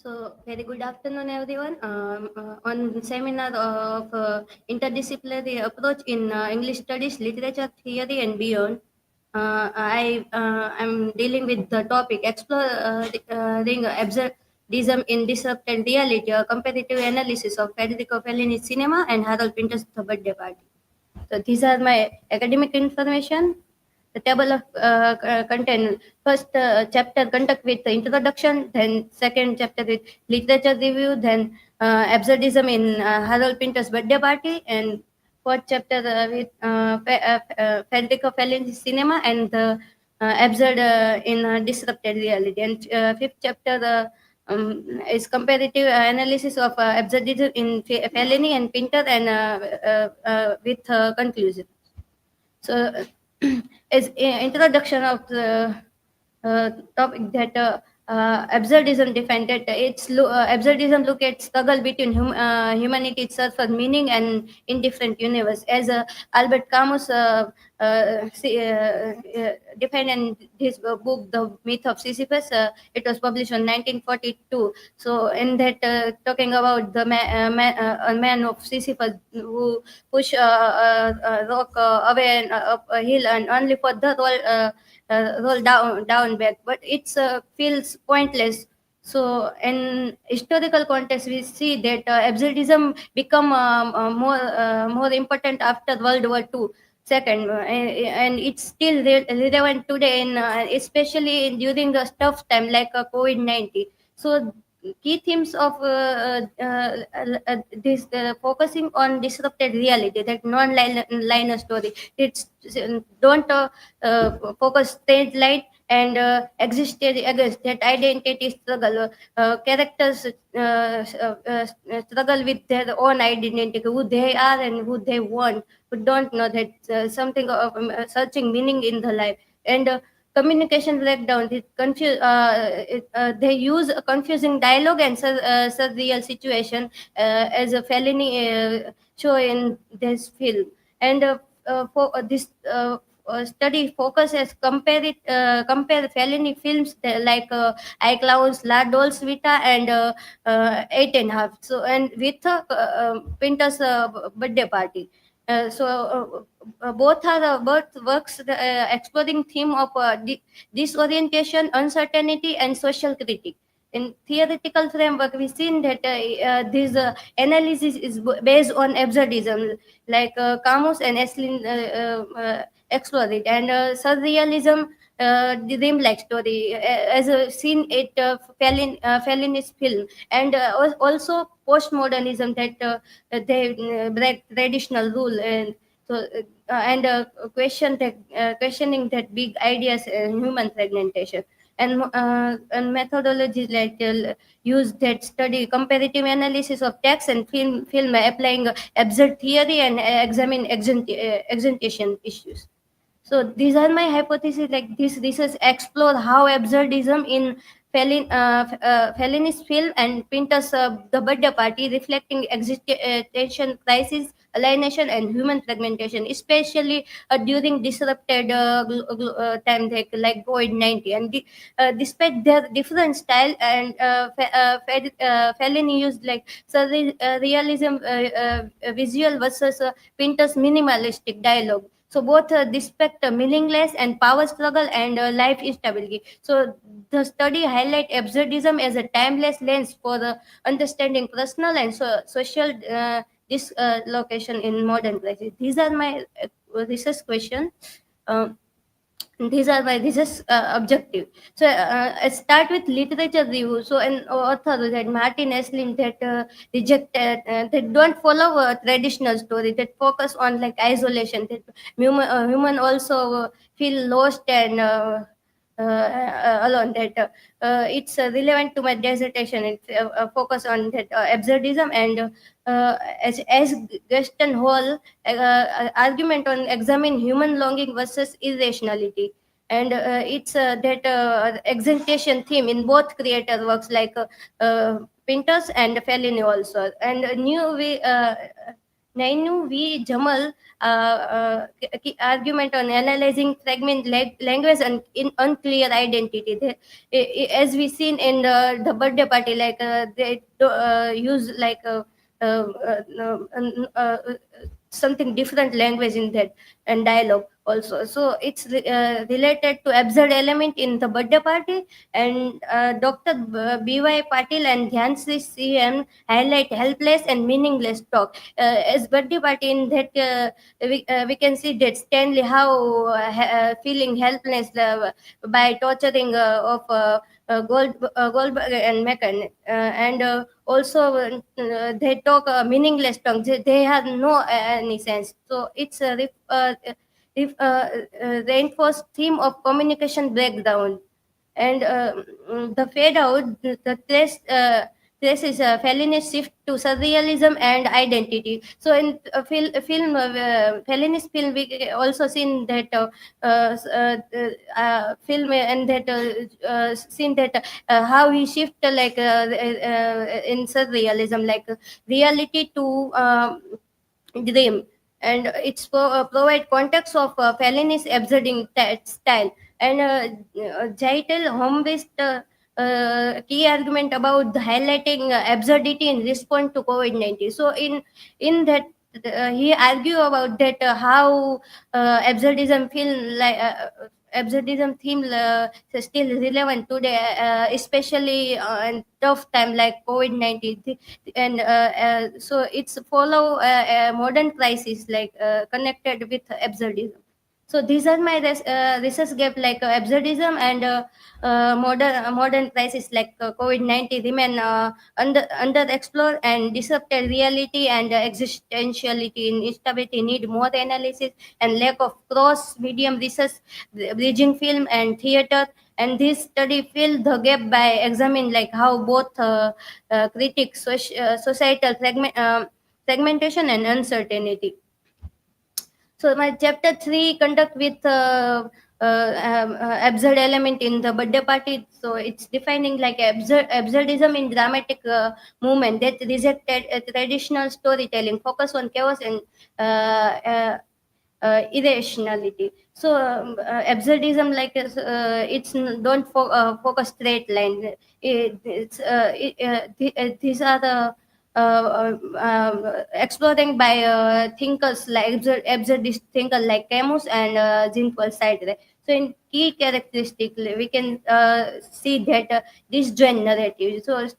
So, very good afternoon, everyone. On seminar of interdisciplinary approach in English studies, literature, theory, and beyond, I am dealing with the topic exploring absurdism in disrupted reality, a comparative analysis of Federico Fellini's cinema and Harold Pinter's The Birthday Party. So these are my academic information. The table of content. First chapter conduct with the introduction, then second chapter with literature review, then absurdism in Harold Pinter's Birthday Party, and fourth chapter with Federico Fellini's cinema and the absurd in disrupted reality, and fifth chapter is comparative analysis of absurdism in Fellini and Pinter, and with conclusion. So, as introduction of the topic that absurdism defined that absurdism look at struggle between humanity itself for meaning and in different universe. As Albert Camus defined in his book, The Myth of Sisyphus. It was published in 1942. So, in that, talking about the a man of Sisyphus who push a rock away and up a hill, and only for the roll down back, but it feels pointless. So in historical context we see that absurdism become more important after World War II second, and it's still relevant today, in especially during a tough time like COVID-19. So key themes of this focusing on disrupted reality, that non-linear story. It's don't focus stage light and existed against that identity struggle. Characters struggle with their own identity, who they are and who they want, who don't know that something of searching meaning in the life. And communication breakdown, they use a confusing dialogue and surreal situation, as a Fellini show in this film. And for this study focuses compare Fellini films like I Clowns, La Dolce Vita, and Eight and a Half. So, and with Pinter's Birthday Party. Both works exploring theme of disorientation, uncertainty, and social critique. In theoretical framework, we've seen that this analysis is based on absurdism, like Camus and Eslin explore it, and surrealism, the dream-like story, as seen it Fellini's film, and also postmodernism, that they break traditional rule, and so and questioning that big ideas in human fragmentation. And methodologies like use that study comparative analysis of text and film applying absurd theory and examine exentation issues. So these are my hypotheses. Like this research explore how absurdism in Fellini's film and Pinter's The Birthday Party, reflecting existential crisis, alienation, and human fragmentation, especially during disrupted time like COVID-19. And despite their different style, and Fellini used like realism, visual versus Pinter's minimalistic dialogue. So both depict meaningless and power struggle and life instability. So the study highlight absurdism as a timeless lens for the understanding personal and social dislocation in modern crisis. These are my research questions. Um, these are my research objective. So I start with literature review. So an author that Martin Esslin that rejected that don't follow a traditional story, that focus on like isolation, that human also feel lost and alone, that it's relevant to my dissertation. It focus on that absurdism, and as Gaston Hall argument on examine human longing versus irrationality. And it's that exaltation theme in both creator works like Pinter's and Fellini also. And a new way Nainu V. Jamal argument on analyzing fragment language and in unclear identity. As we seen in the birthday party, like they use like something different language in that and dialogue also. So it's related to absurd element in the birthday party, and Dr. B.Y. Patil and Dhyansri CM highlight helpless and meaningless talk. As birthday party in that we can see that Stanley how feeling helpless by torturing of Goldberg and Mekan, and also they talk meaningless tongue. They have no any sense. So it's a reinforced theme of communication breakdown. And the fade out, the trace is a Fellini's shift to surrealism and identity. So in Fellini's film, we also seen that film and that seen that how he shift in surrealism, like reality to dream, and it's provide context of Fellini's absurding style. And Jaitel Holmquist key argument about the highlighting absurdity in response to COVID-19. So in that he argue about that how absurdism feel like absurdism theme is still relevant today, especially in tough time like COVID-19. And so it's follow a modern crisis like connected with absurdism. So these are my research gap, like absurdism and modern crisis like COVID-19 remain under explored and disrupted reality, and existentiality in instability need more analysis, and lack of cross medium research bridging film and theater. And this study fill the gap by examining like how both critique societal fragmentation and uncertainty. So my chapter 3 conduct with absurd element in the birthday party. So it's defining like absurdism in dramatic movement that rejected traditional storytelling, focus on chaos and irrationality. So absurdism like don't focus straight line. These are the exploring by thinkers like absurdist thinker like Camus and Jean-Paul Sartre. So in key characteristic, we can see that disjoint narrative. So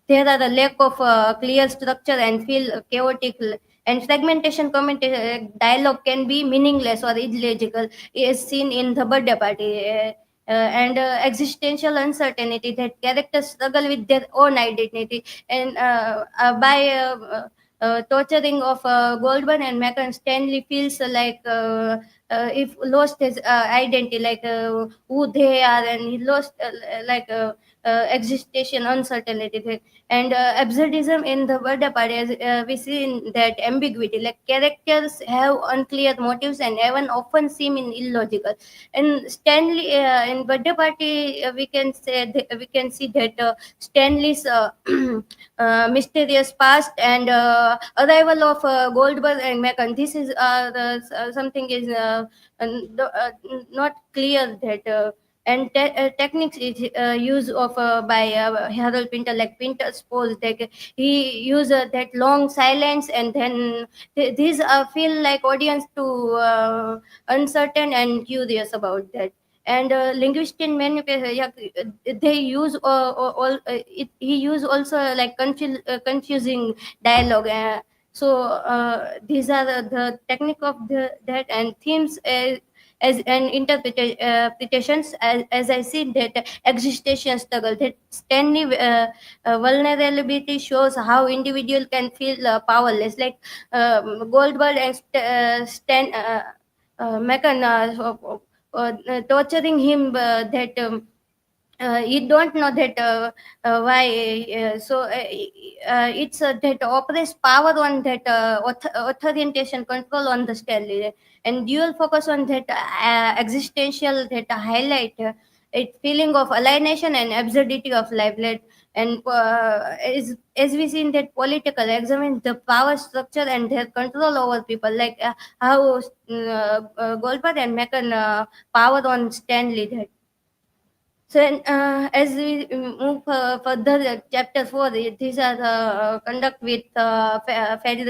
there are the lack of clear structure and feel chaotic, and fragmentation dialogue can be meaningless or illegible, is seen in the birthday party. And existential uncertainty that characters struggle with their own identity, and by torturing of Goldman and Macon, Stanley feels like if lost his identity, like who they are, and he lost existential uncertainty. And absurdism in the birthday party, as we see in that ambiguity, like characters have unclear motives and even often seem in illogical. And Stanley in birthday party, we can see that Stanley's mysterious past and arrival of Goldberg and Macon. This is something is not clear that. And techniques is use of by Harold Pinter, like Pinter's pose, like he use that long silence, and then these feel like audience to uncertain and curious about that. And linguistic manipulation, they use all he use also like confusing dialogue. These are the technique of that, and themes as an interpretations, as I see that existential struggle, that Stanley vulnerability shows how individual can feel powerless, like Goldberg and Macon torturing him that you don't know that why it's that oppress power on that orientation control on the Stanley, and dual focus on that existential that highlight its feeling of alienation and absurdity of life. And as we see in that political examines the power structure and their control over people, like how Goldberg and Macon power on Stanley. That. So, as we move further, chapter 4, these are the conduct with Federal